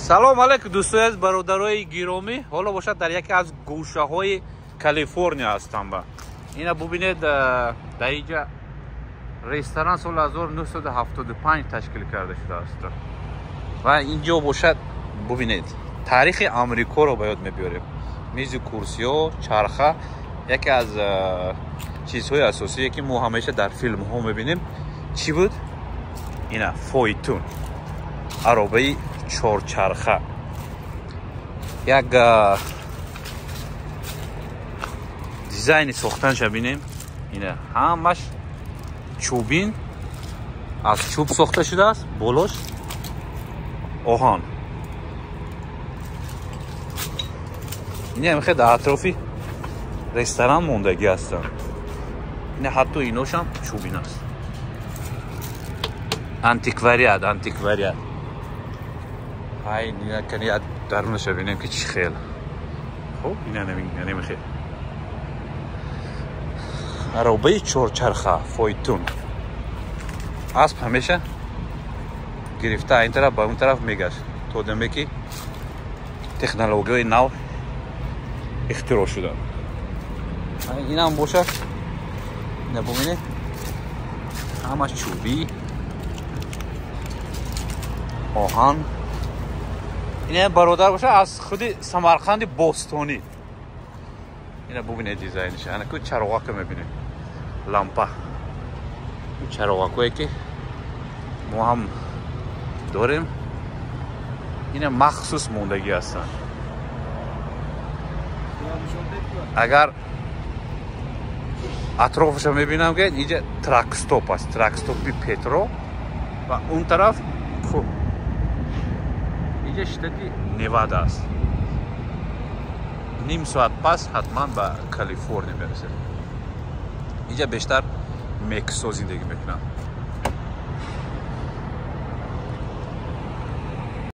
салом алейкум дӯстои аз бародарои гиромӣ. Ҳоло бошад дар яке аз гӯшаҳои Калифорния ҳастам. Ина бубинед дар инҷа ресторан соли 1975 ташкил карда шудааст ва инҷо бошад бубинед таърихи Амрикоро ба ёд мебиёрем. мези курсиҳо, чарха яке аз чизҳои асосие ки мо ҳамеша дар филмҳо мебинем чӣ буд? Ина фойтун, аробаи чорчарха. як дизайни сохтанша бинем. Ина ҳамаш чӯбин аз чӯб сохта шудааст, болош оҳан. ина мехе дар атрофи ресторан мондагӣ ҳастанд. ина ҳатто иношам чӯбин аст. антиквариат. ҳай ина кани дарунаша бинем ки чӣ хел. хуб ина намехе аробаи чорчарха фойтун. асп ҳамеша гирифта ин тараф ба он тараф мегашт то деме ки технологияи нав ихтироъ шуданд. инам бошад. ина бубинед ҳамаш чӯбӣ, оҳан. ина бародар бошад аз худи Самарқанди бостонӣ. ина бубинед дизайниш. ана ку чароғака мебинед, лампа. чароғакое ки мо ҳам дорем. ина махсус мондагӣ ҳастанд. агар атрофаша мебинам ки инҷа тракстоп аст, тракстопи Петро ва он тараф инҷа штати Невада аст. ним соат пас ҳатман ба Калифорния мерасем. инҷа бештар мексо зиндагӣ мекунам.